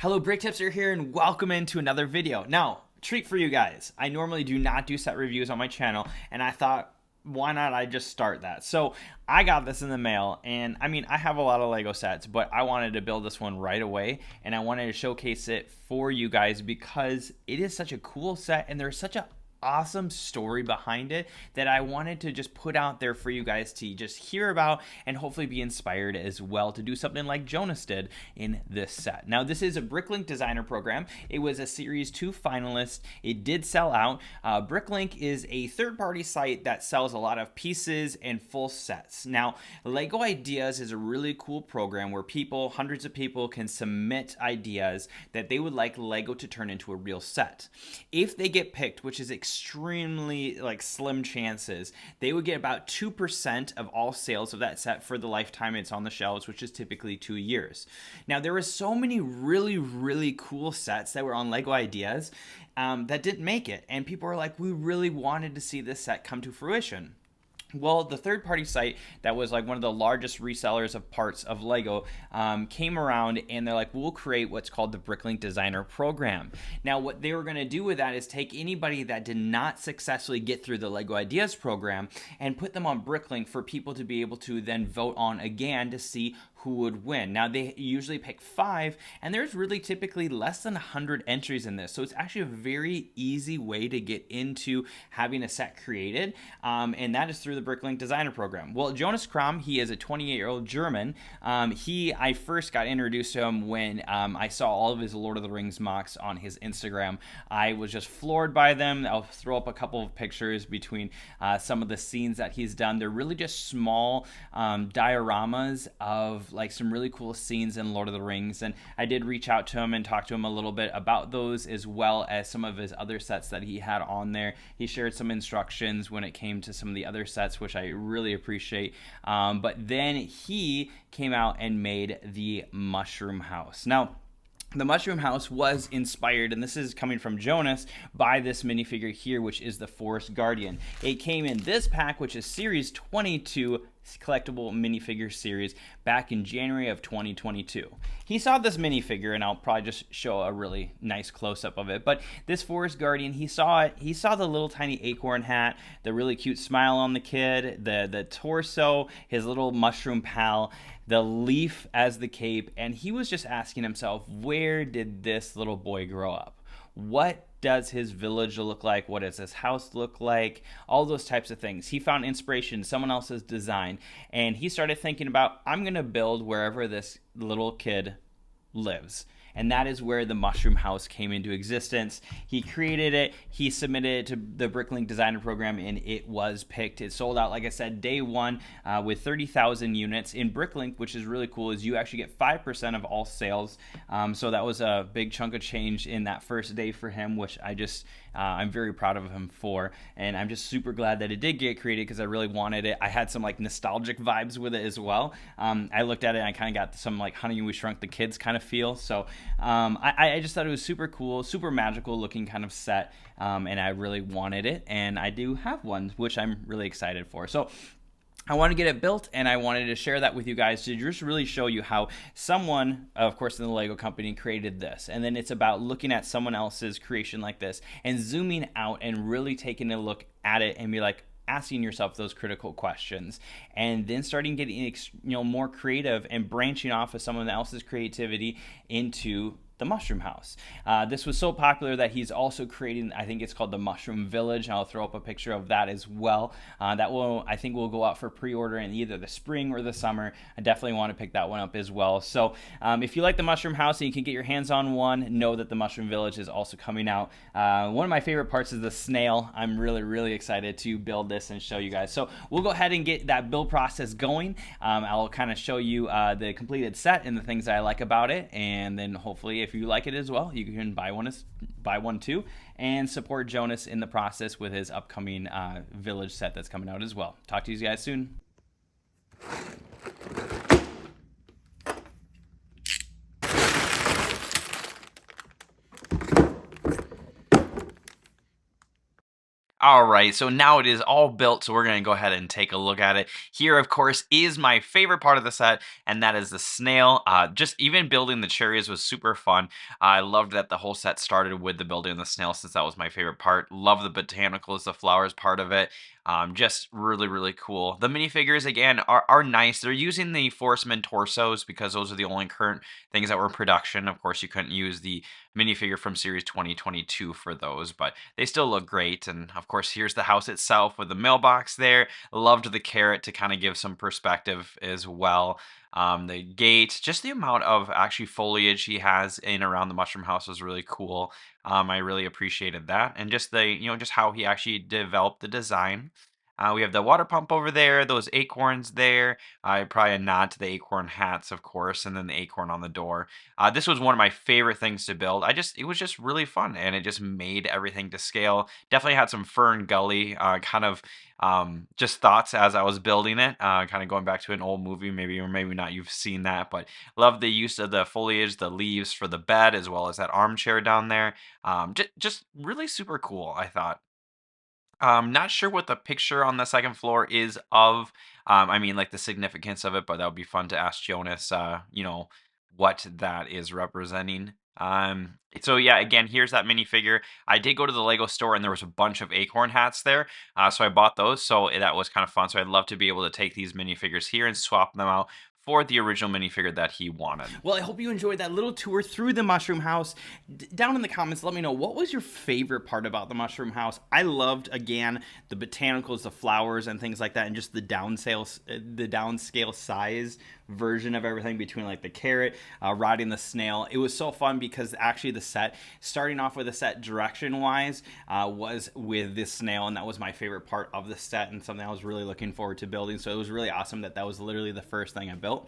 Hello, Brick Tipster here, and welcome into another video. Now, treat for you guys. I normally do not do set reviews on my channel, and I thought, why not I just start that? So I got this in the mail, and I mean, I have a lot of Lego sets, but I wanted to build this one right away, and I wanted to showcase it for you guys because it is such a cool set, and there's such a awesome story behind it that I wanted to just put out there for you guys to just hear about and hopefully be inspired as well to do something like Jonas did in this set. Now, this is a Bricklink designer program. It was a Series 2 finalist. It did sell out. Bricklink is a third-party site that sells a lot of pieces and full sets. Now, Lego Ideas is a really cool program where people, hundreds of people, can submit ideas that they would like Lego to turn into a real set. If they get picked, which is extremely slim chances, they would get about 2% of all sales of that set for the lifetime it's on the shelves, which is typically 2 years. Now, there were so many really cool sets that were on Lego Ideas that didn't make it, and people were like, we really wanted to see this set come to fruition. Well, the third-party site that was like one of the largest resellers of parts of Lego came around, and they're like, we'll create what's called the Bricklink Designer Program. Now, what they were going to do with that is take anybody that did not successfully get through the Lego Ideas program and put them on Bricklink for people to be able to then vote on again to see who would win. Now, they usually pick 5, and there's really typically less than 100 entries in this, so it's actually a very easy way to get into having a set created, and that is through the Bricklink Designer Program. Well, Jonas Kramm, he is a 28-year-old German. I first got introduced to him when I saw all of his Lord of the Rings mocks on his Instagram. I was just floored by them. I'll throw up a couple of pictures between some of the scenes that he's done. They're really just small dioramas of like some really cool scenes in Lord of the Rings, and I did reach out to him and talk to him a little bit about those, as well as some of his other sets that he had on there. He shared some instructions when it came to some of the other sets, which I really appreciate. But then he came out and made the Mushroom House. Now, the Mushroom House was inspired, and this is coming from Jonas, by this minifigure here, which is the Forest Guardian. It came in this pack, which is Series 22 collectible minifigure series back in January of 2022. He saw this minifigure, and I'll probably just show a really nice close-up of it, but this Forest Guardian, he saw it. He saw the little tiny acorn hat, the really cute smile on the kid, the torso, his little mushroom pal, the leaf as the cape, and he was just asking himself, where did this little boy grow up? What does his village look like? What does his house look like? All those types of things. He found inspiration in someone else's design, and he started thinking about, I'm going to build wherever this little kid lives. And that is where the Mushroom House came into existence. He created it, he submitted it to the Bricklink Designer Program, and it was picked. It sold out, like I said, day one with 30,000 units. In Bricklink, which is really cool, is you actually get 5% of all sales. So that was a big chunk of change in that first day for him, which I'm very proud of him for. And I'm just super glad that it did get created because I really wanted it. I had some like nostalgic vibes with it as well. I looked at it and I kind of got some like Honey, We Shrunk the Kids kind of feel. So I just thought it was super cool, super magical looking kind of set, and I really wanted it, and I do have one, which I'm really excited for. So I want to get it built, and I wanted to share that with you guys to just really show you how someone, of course in the Lego company, created this. And then it's about looking at someone else's creation like this and zooming out and really taking a look at it and be like, asking yourself those critical questions, and then starting getting more creative and branching off of someone else's creativity into the Mushroom House. This was so popular that he's also creating, I think it's called the Mushroom Village. I'll throw up a picture of that as well. I think will go out for pre-order in either the spring or the summer. I definitely want to pick that one up as well. So if you like the Mushroom House and you can get your hands on one, know that the Mushroom Village is also coming out. One of my favorite parts is the snail. I'm really excited to build this and show you guys. So we'll go ahead and get that build process going. I'll kind of show you the completed set and the things that I like about it, and then hopefully if you like it as well, you can buy one too, and support Jonas in the process with his upcoming village set that's coming out as well. Talk to you guys soon. All right, so now it is all built, so we're going to go ahead and take a look at it. Here, of course, is my favorite part of the set, and that is the snail. Just even building the cherries was super fun. I loved that the whole set started with the building of the snail, since that was my favorite part. Love the botanicals, the flowers part of it. Just really, really cool. The minifigures, again, are nice. They're using the Forceman torsos because those are the only current things that were in production. Of course, you couldn't use the minifigure from Series 2022 for those, but they still look great. And of course, here's the house itself with the mailbox there. Loved the carrot to kind of give some perspective as well. The gate, just the amount of actually foliage he has in around the mushroom house was really cool. I really appreciated that, and just the just how he actually developed the design. We have the water pump over there, those acorns there. Probably a nod to the acorn hats, of course, and then the acorn on the door. This was one of my favorite things to build. It was just really fun, and it just made everything to scale. Definitely had some Fern Gully kind of just thoughts as I was building it. Kind of going back to an old movie, maybe or maybe not. You've seen that, but love the use of the foliage, the leaves for the bed, as well as that armchair down there. Just really super cool, I thought. Not sure what the picture on the second floor is of. I mean, like the significance of it, but that would be fun to ask Jonas. What that is representing. So yeah, again, here's that minifigure. I did go to the Lego store and there was a bunch of acorn hats there, so I bought those. So that was kind of fun. So I'd love to be able to take these minifigures here and swap them out for the original minifigure that he wanted. Well, I hope you enjoyed that little tour through the mushroom house. Down in the comments, let me know, what was your favorite part about the mushroom house? I loved, again, the botanicals, the flowers and things like that, and just the downscale size version of everything, between like the carrot, riding the snail. It was so fun because actually the set, starting off with the set direction wise, was with this snail, and that was my favorite part of the set and something I was really looking forward to building. So it was really awesome that was literally the first thing I built.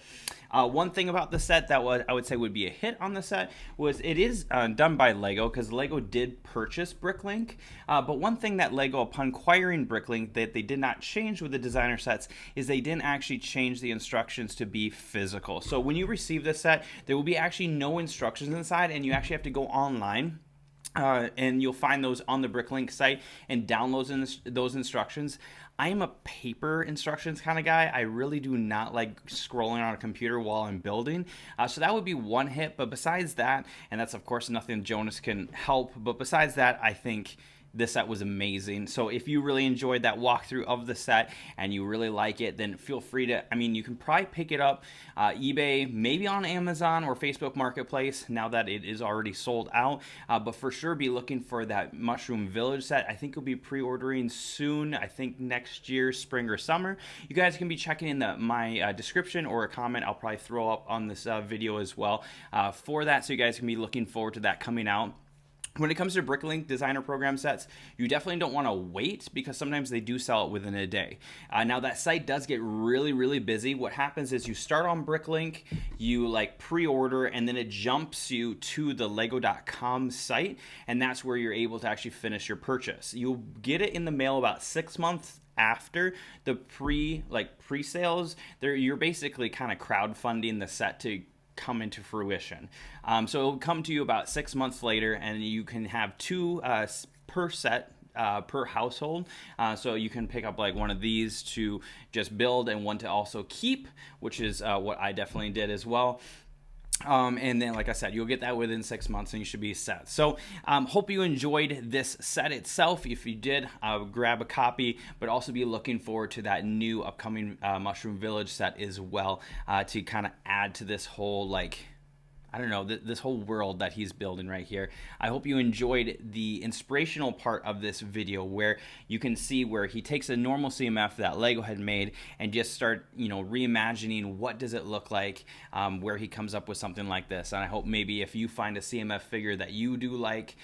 One thing about the set that I would say would be a hit on the set was it is done by Lego, because Lego did purchase Bricklink. But one thing that Lego, upon acquiring Bricklink, that they did not change with the designer sets is they didn't actually change the instructions to be physical. So when you receive this set, there will be actually no instructions inside, and you actually have to go online. And you'll find those on the Bricklink site and download those instructions. I am a paper instructions kind of guy. I really do not like scrolling on a computer while I'm building. So that would be one hit. But besides that, and that's of course nothing Jonas can help, but besides that, I think this set was amazing. So if you really enjoyed that walkthrough of the set and you really like it, then feel free to, I mean, you can probably pick it up eBay, maybe on Amazon or Facebook Marketplace now that it is already sold out. But for sure be looking for that Mushroom Village set. I think you'll be pre-ordering soon. I think next year, spring or summer. You guys can be checking in my description or a comment I'll probably throw up on this video as well for that. So you guys can be looking forward to that coming out. When it comes to Bricklink designer program sets, you definitely don't want to wait, because sometimes they do sell it within a day. Now that site does get really, really busy. What happens is you start on Bricklink, you like pre-order, and then it jumps you to the lego.com site, and that's where you're able to actually finish your purchase. You'll get it in the mail about 6 months after the pre-sales. You're basically kind of crowdfunding the set to come into fruition. So it'll come to you about 6 months later, and you can have two per set per household. So you can pick up like one of these to just build and one to also keep, which is what I definitely did as well. And then, like I said, you'll get that within 6 months and you should be set. So hope you enjoyed this set itself. If you did, grab a copy, but also be looking forward to that new upcoming Mushroom Village set as well, to kind of add to this whole, like, I don't know, this whole world that he's building right here. I hope you enjoyed the inspirational part of this video, where you can see where he takes a normal CMF that Lego had made and just start, reimagining what does it look like, where he comes up with something like this. And I hope maybe if you find a CMF figure that you do like,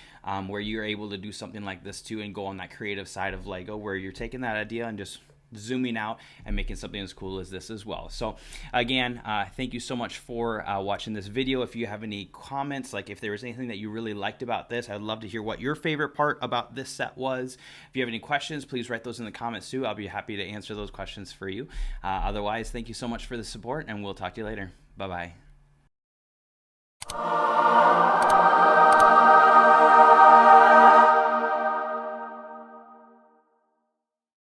where you're able to do something like this too, and go on that creative side of Lego, where you're taking that idea and just zooming out and making something as cool as this as well. So again, thank you so much for watching this video. If you have any comments, like if there was anything that you really liked about this, I'd love to hear what your favorite part about this set was. If you have any questions, please write those in the comments too. I'll be happy to answer those questions for you. Otherwise, thank you so much for the support, and we'll talk to you later. Bye-bye.